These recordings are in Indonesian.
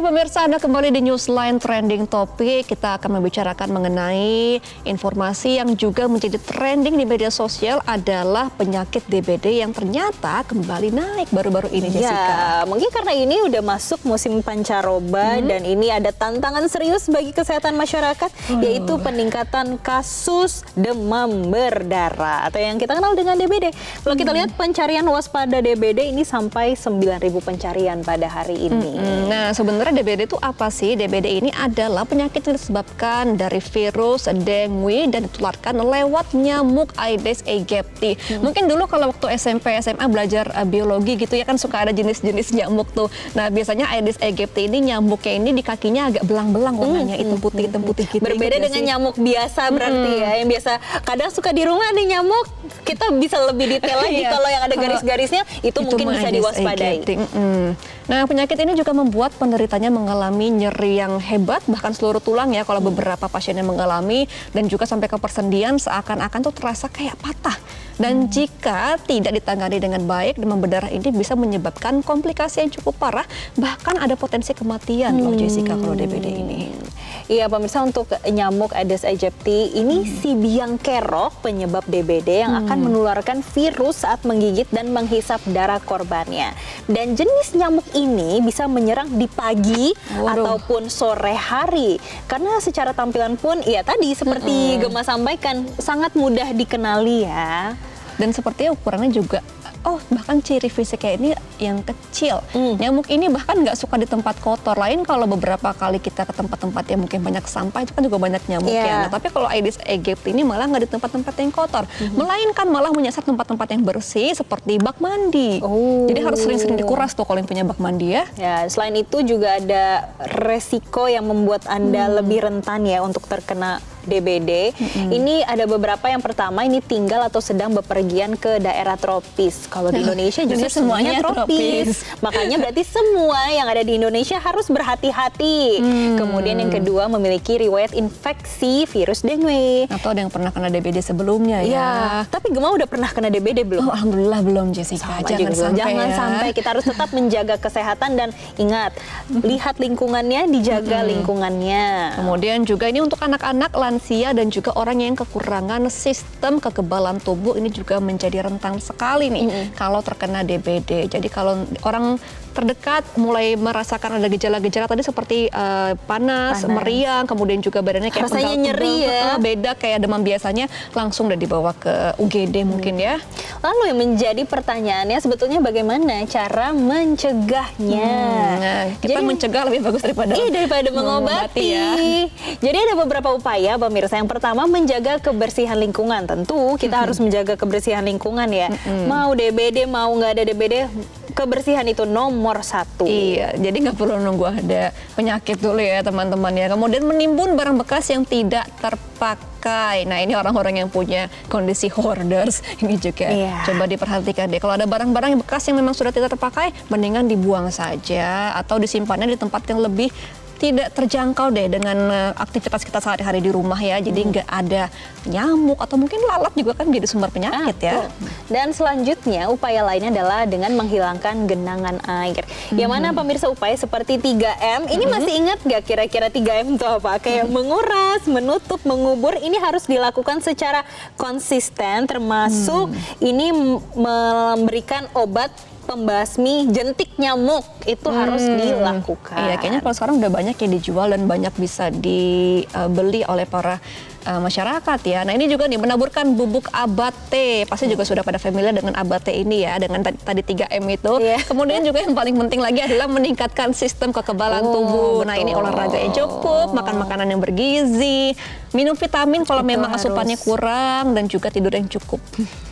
Pemirsa, Anda kembali di Newsline Trending Topik. Kita akan membicarakan mengenai informasi yang juga menjadi trending di media sosial adalah penyakit DBD yang ternyata kembali naik baru-baru ini, Jessica. Ya, mungkin karena ini udah masuk musim pancaroba dan ini ada tantangan serius bagi kesehatan masyarakat, yaitu peningkatan kasus demam berdarah atau yang kita kenal dengan DBD. Kalau kita lihat pencarian waspada DBD ini sampai 9.000 pencarian pada hari ini. Nah, sebenarnya DBD itu apa sih? DBD ini adalah penyakit yang disebabkan dari virus dengue dan ditularkan lewat nyamuk Aedes aegypti. Mungkin dulu kalau waktu SMP, SMA belajar biologi gitu ya kan suka ada jenis-jenis nyamuk tuh. Nah, biasanya Aedes aegypti ini nyamuknya ini di kakinya agak belang-belang warnanya hitam putih gitu. Berbeda dengan nyamuk biasa berarti ya, yang biasa kadang suka di rumah ada nyamuk, kita bisa lebih detail lagi kalau yang ada garis-garisnya itu mungkin bisa diwaspadai. Nah, penyakit ini juga membuat penderitanya mengalami nyeri yang hebat, bahkan seluruh tulang ya kalau beberapa pasiennya mengalami, dan juga sampai ke persendian seakan-akan tuh terasa kayak patah. Dan jika tidak ditangani dengan baik, demam berdarah ini bisa menyebabkan komplikasi yang cukup parah, bahkan ada potensi kematian loh Jessica kalau DBD ini. Iya pemirsa, untuk nyamuk Aedes aegypti ini si biang kerok penyebab DBD yang akan menularkan virus saat menggigit dan menghisap darah korbannya. Dan jenis nyamuk ini bisa menyerang di pagi ataupun sore hari. Karena secara tampilan pun ya tadi seperti Gemma sampaikan sangat mudah dikenali ya. Dan sepertinya ukurannya juga, bahkan ciri fisiknya ini yang kecil. Nyamuk ini bahkan nggak suka di tempat kotor. Lain kalau beberapa kali kita ke tempat-tempat yang mungkin banyak sampah, itu kan juga banyak nyamuk ya. Nah, tapi kalau Aedes aegypti ini malah nggak di tempat-tempat yang kotor. Melainkan malah menyasar tempat-tempat yang bersih seperti bak mandi. Jadi harus sering-sering dikuras tuh kalau yang punya bak mandi ya. Ya, selain itu juga ada resiko yang membuat Anda lebih rentan ya untuk terkena DBD. Ini ada beberapa. Yang pertama, ini tinggal atau sedang bepergian ke daerah tropis. Kalau di Indonesia justru semuanya tropis. Makanya berarti semua yang ada di Indonesia harus berhati-hati. Kemudian yang kedua, memiliki riwayat infeksi virus dengue. Atau ada yang pernah kena DBD sebelumnya ya. Tapi Gemma udah pernah kena DBD belum? Alhamdulillah belum, Jessica. Jangan sampai kita harus tetap menjaga kesehatan dan ingat, lihat lingkungannya, dijaga lingkungannya. Kemudian juga ini untuk anak-anak, lansia dan juga orang yang kekurangan sistem kekebalan tubuh ini juga menjadi rentan sekali nih kalau terkena DBD. Jadi kalau orang terdekat mulai merasakan ada gejala-gejala tadi seperti panas, meriang, kemudian juga badannya kayak rasanya nyeri ya, beda kayak demam biasanya, langsung udah dibawa ke UGD mungkin ya. Lalu yang menjadi pertanyaannya sebetulnya bagaimana cara mencegahnya? Kita mencegah lebih bagus daripada mengobati ya. Jadi ada beberapa upaya pemirsa. Yang pertama, menjaga kebersihan lingkungan. Tentu kita harus menjaga kebersihan lingkungan ya. Mau DBD mau nggak ada DBD, kebersihan itu nomor 1. Iya, jadi nggak perlu nunggu ada penyakit dulu ya teman-teman ya. Kemudian menimbun barang bekas yang tidak terpakai. Nah, ini orang-orang yang punya kondisi hoarders ini juga coba diperhatikan deh. Kalau ada barang-barang yang bekas yang memang sudah tidak terpakai, mendingan dibuang saja atau disimpannya di tempat yang lebih tidak terjangkau deh dengan aktivitas kita sehari-hari di rumah ya. Jadi nggak ada nyamuk atau mungkin lalat juga kan jadi sumber penyakit ya. Dan selanjutnya upaya lainnya adalah dengan menghilangkan genangan air. Yang mana pemirsa upaya seperti 3M, ini masih ingat nggak kira-kira 3M itu apa? Kayak menguras, menutup, mengubur, ini harus dilakukan secara konsisten, termasuk ini memberikan obat pembasmi jentik nyamuk itu harus dilakukan. Iya, kayaknya kalau sekarang udah banyak yang dijual dan banyak bisa dibeli oleh para masyarakat ya. Nah, ini juga nih menaburkan bubuk abate. Pasti juga sudah pada familiar dengan abate ini ya, dengan tadi 3M itu. Kemudian juga yang paling penting lagi adalah meningkatkan sistem kekebalan tubuh. Nah, ini olahraga yang cukup, makan makanan yang bergizi, minum vitamin kalau memang asupannya kurang, dan juga tidur yang cukup.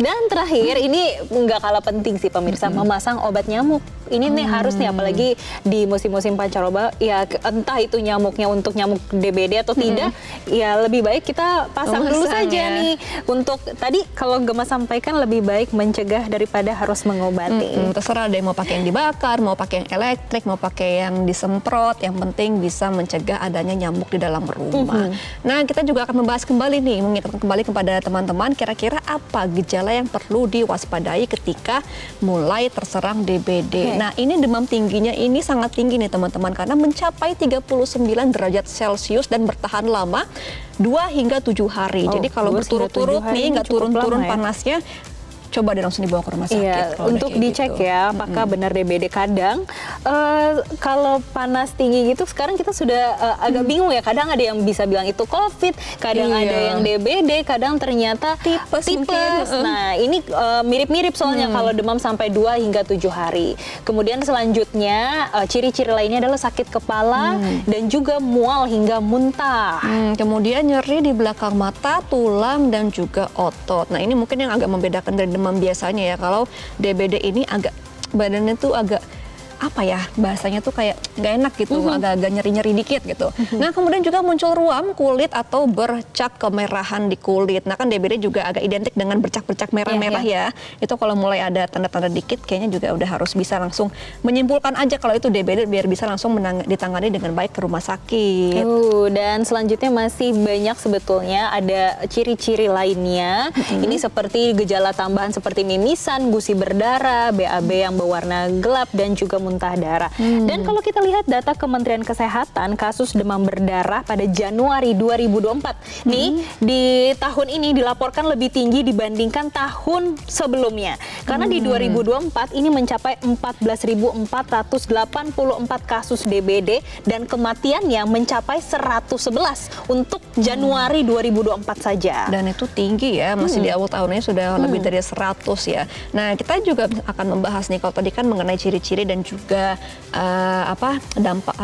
Dan terakhir, ini nggak kalah penting sih pemirsa, memasang obat nyamuk. Ini nih harus nih, apalagi di musim-musim pancaroba, ya entah itu nyamuknya untuk nyamuk DBD atau tidak, ya lebih baik kita pasang dulu saja nih. Untuk tadi kalau Gemma sampaikan lebih baik mencegah daripada harus mengobati. Terserah deh mau pakai yang dibakar, mau pakai yang elektrik, mau pakai yang disemprot, yang penting bisa mencegah adanya nyamuk di dalam rumah. Nah, kita juga juga akan membahas kembali nih, mengingatkan kembali kepada teman-teman kira-kira apa gejala yang perlu diwaspadai ketika mulai terserang DBD. Nah, ini demam tingginya ini sangat tinggi nih teman-teman, karena mencapai 39 derajat Celcius dan bertahan lama 2 hingga 7 hari. Jadi kalau berturut-turut nih nggak turun-turun panasnya, coba deh langsung dibawa ke rumah sakit. Iya, untuk dicek gitu ya apakah benar DBD. Kadang kalau panas tinggi gitu sekarang kita sudah agak bingung ya. Kadang ada yang bisa bilang itu COVID, kadang ada yang DBD, kadang ternyata tipes. Nah, ini mirip-mirip soalnya kalau demam sampai 2 hingga 7 hari. Kemudian selanjutnya ciri-ciri lainnya adalah sakit kepala dan juga mual hingga muntah. Kemudian nyeri di belakang mata, tulang dan juga otot. Nah, ini mungkin yang agak membedakan dari demam biasanya ya. Kalau DBD ini agak badannya tuh agak apa ya, bahasanya tuh kayak nggak enak gitu, agak-agak nyeri-nyeri dikit gitu. Nah, kemudian juga muncul ruam kulit atau bercak kemerahan di kulit. Nah, kan DBD juga agak identik dengan bercak-bercak merah-merah ya. Itu kalau mulai ada tanda-tanda dikit kayaknya juga udah harus bisa langsung menyimpulkan aja kalau itu DBD biar bisa langsung ditangani dengan baik ke rumah sakit. Dan selanjutnya masih banyak sebetulnya ada ciri-ciri lainnya. Ini seperti gejala tambahan seperti mimisan, gusi berdarah, BAB yang berwarna gelap dan juga muntah darah. Dan kalau kita lihat data Kementerian Kesehatan, kasus demam berdarah pada Januari 2024 nih di tahun ini dilaporkan lebih tinggi dibandingkan tahun sebelumnya. Karena di 2024 ini mencapai 14.484 kasus DBD dan kematiannya mencapai 111 untuk Januari 2024 saja. Dan itu tinggi ya, masih di awal tahunnya sudah lebih dari 100 ya. Nah, kita juga akan membahas nih kalau tadi kan mengenai ciri-ciri dan juga dampak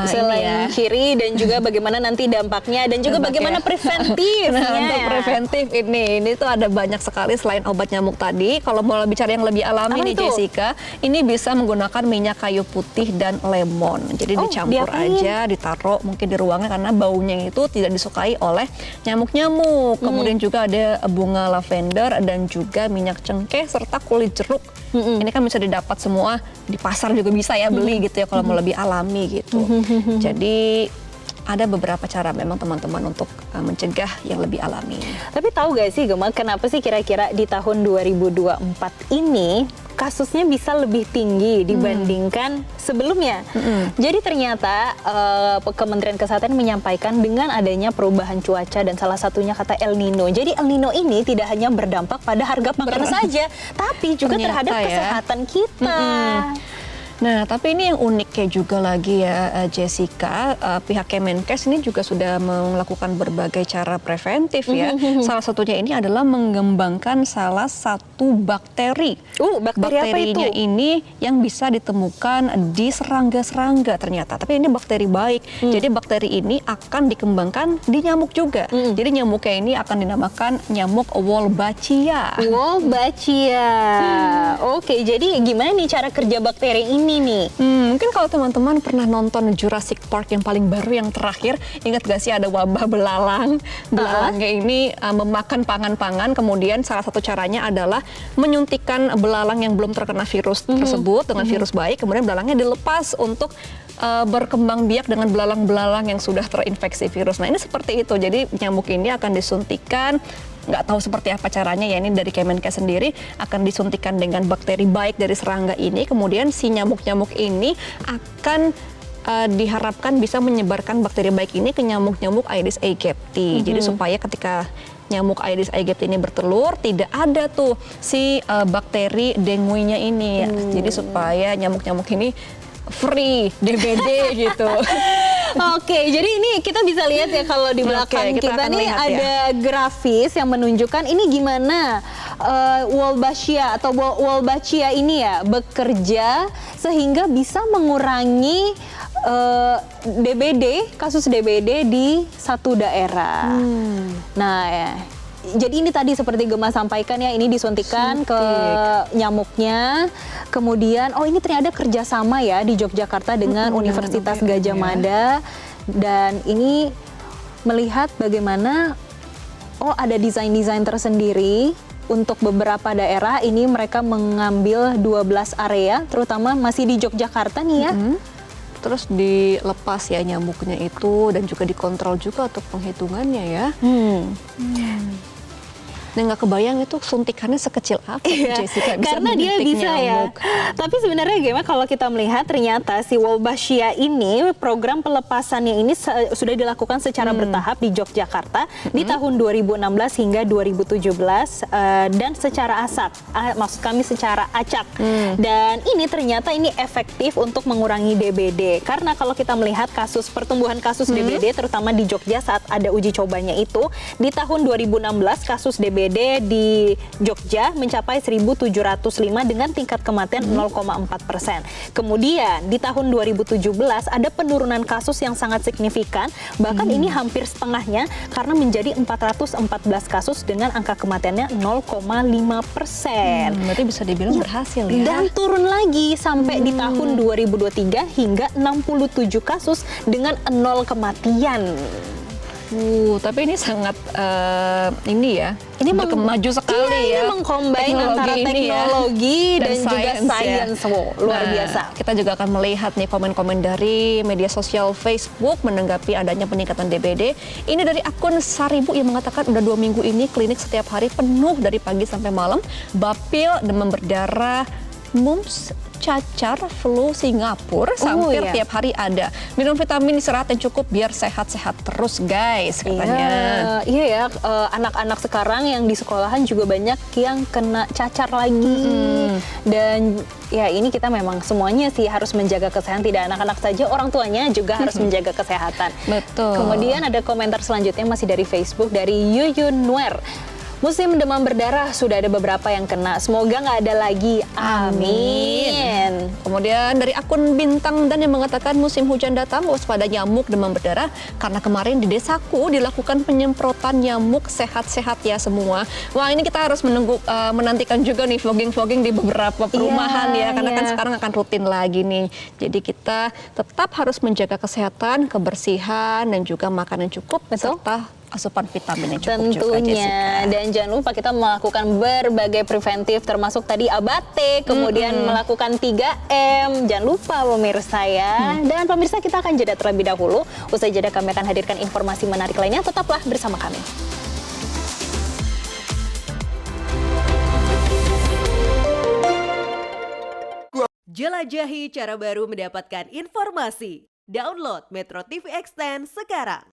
selain ciri dan juga bagaimana nanti dampaknya dan juga bagaimana preventifnya. Nah, untuk preventif ini tuh ada banyak sekali selain obat nyamuk tadi. Kalau mau bicara yang lebih alami nih Jessica, ini bisa menggunakan minyak kayu putih dan lemon. Jadi dicampur aja, ditaruh mungkin di ruangan karena baunya itu tidak disukai oleh nyamuk-nyamuk. Kemudian juga ada bunga lavender dan juga minyak cengkeh serta kulit jeruk. Ini kan bisa didapat semua di pasar juga bisa ya beli gitu ya kalau mau lebih alami gitu. Jadi ada beberapa cara memang teman-teman untuk mencegah yang lebih alami. Tapi tahu gak sih Gemma, kenapa sih kira-kira di tahun 2024 ini kasusnya bisa lebih tinggi dibandingkan sebelumnya? Jadi ternyata Kementerian Kesehatan menyampaikan dengan adanya perubahan cuaca dan salah satunya kata El Nino. Jadi El Nino ini tidak hanya berdampak pada harga pangan saja, tapi juga terhadap kesehatan kita. Nah, tapi ini yang uniknya juga lagi ya Jessica, pihak Kemenkes ini juga sudah melakukan berbagai cara preventif ya. Salah satunya ini adalah mengembangkan salah satu bakteri. Bakterinya ini yang bisa ditemukan di serangga-serangga ternyata. Tapi ini bakteri baik. Jadi bakteri ini akan dikembangkan di nyamuk juga. Jadi nyamuknya ini akan dinamakan nyamuk Wolbachia. Oke, jadi gimana nih cara kerja bakteri ini nih? Mungkin kalau teman-teman pernah nonton Jurassic Park yang paling baru yang terakhir, ingat gak sih ada wabah belalang? Belalangnya ini memakan pangan-pangan, kemudian salah satu caranya adalah menyuntikkan belalang yang belum terkena virus tersebut dengan virus baik, kemudian belalangnya dilepas untuk berkembang biak dengan belalang-belalang yang sudah terinfeksi virus. Nah, ini seperti itu. Jadi nyamuk ini akan disuntikan, nggak tahu seperti apa caranya ya, ini dari Kemenkes sendiri akan disuntikan dengan bakteri baik dari serangga ini, kemudian si nyamuk-nyamuk ini akan diharapkan bisa menyebarkan bakteri baik ini ke nyamuk-nyamuk Aedes aegypti. Jadi supaya ketika nyamuk Aedes aegypti ini bertelur tidak ada tuh si bakteri dengue-nya ini. Jadi supaya nyamuk-nyamuk ini free DBD gitu. Oke, jadi ini kita bisa lihat ya kalau di belakang kita nih ada grafis yang menunjukkan ini gimana Wolbachia atau Wolbachia ini ya bekerja sehingga bisa mengurangi DBD, kasus DBD di satu daerah. Nah ya. Jadi ini tadi seperti Gemma sampaikan ya, ini disuntikan ke nyamuknya. Kemudian, ini ternyata kerjasama ya di Yogyakarta dengan Universitas Gadjah Mada. Dan ini melihat bagaimana, ada desain-desain tersendiri. Untuk beberapa daerah ini mereka mengambil 12 area, terutama masih di Yogyakarta nih ya. terus dilepas ya nyamuknya itu dan juga dikontrol juga untuk penghitungannya ya. Nah nggak kebayang itu suntikannya sekecil apa Jessica bisa karena dia menyuntik bisa nyamuk. ya. Tapi sebenarnya gimana kalau kita melihat ternyata si Wolbachia ini program pelepasannya ini sudah dilakukan secara bertahap di Yogyakarta di tahun 2016 hingga 2017 dan secara maksud kami secara acak. Dan ini ternyata ini efektif untuk mengurangi DBD karena kalau kita melihat pertumbuhan kasus DBD terutama di Jogja saat ada uji cobanya itu di tahun 2016 kasus DBD di Jogja mencapai 1.705 dengan tingkat kematian 0,4%. Kemudian di tahun 2017 ada penurunan kasus yang sangat signifikan, bahkan ini hampir setengahnya karena menjadi 414 kasus dengan angka kematiannya 0,5%. Berarti bisa dibilang berhasil ya. Dan turun lagi sampai di tahun 2023 hingga 67 kasus dengan 0 kematian. Tapi ini sangat ini maju sekali Ini ya. mengcombine antara teknologi dan juga sains. Luar biasa. Kita juga akan melihat nih komen-komen dari media sosial Facebook menanggapi adanya peningkatan DBD. Ini dari akun Saribu yang mengatakan udah 2 minggu ini klinik setiap hari penuh dari pagi sampai malam. Bapil, demam berdarah, mumps, cacar, flu Singapura hampir tiap hari ada. Minum vitamin istirahat yang cukup biar sehat-sehat terus guys katanya. Iya ya, anak-anak sekarang yang di sekolahan juga banyak yang kena cacar lagi. Dan ya ini kita memang semuanya sih harus menjaga kesehatan, tidak anak-anak saja, orang tuanya juga harus menjaga kesehatan. Betul. Kemudian ada komentar selanjutnya masih dari Facebook dari Yuyun Nuer. Musim demam berdarah sudah ada beberapa yang kena. Semoga nggak ada lagi. Amin. Kemudian dari akun Bintang dan yang mengatakan musim hujan datang waspada nyamuk demam berdarah karena kemarin di desaku dilakukan penyemprotan nyamuk sehat-sehat ya semua. Wah ini kita harus menantikan juga nih vlogging-vlogging di beberapa perumahan ya karena kan sekarang akan rutin lagi nih. Jadi kita tetap harus menjaga kesehatan, kebersihan dan juga makanan cukup serta asupan vitamin yang cukup tentunya juga, Jessica. Dan jangan lupa kita melakukan berbagai preventif termasuk tadi ABATE, kemudian melakukan 3M. Jangan lupa pemirsa ya. Dan pemirsa kita akan jeda terlebih dahulu. Usai jeda kami akan hadirkan informasi menarik lainnya. Tetaplah bersama kami. Jelajahi cara baru mendapatkan informasi. Download Metro TV Extend sekarang.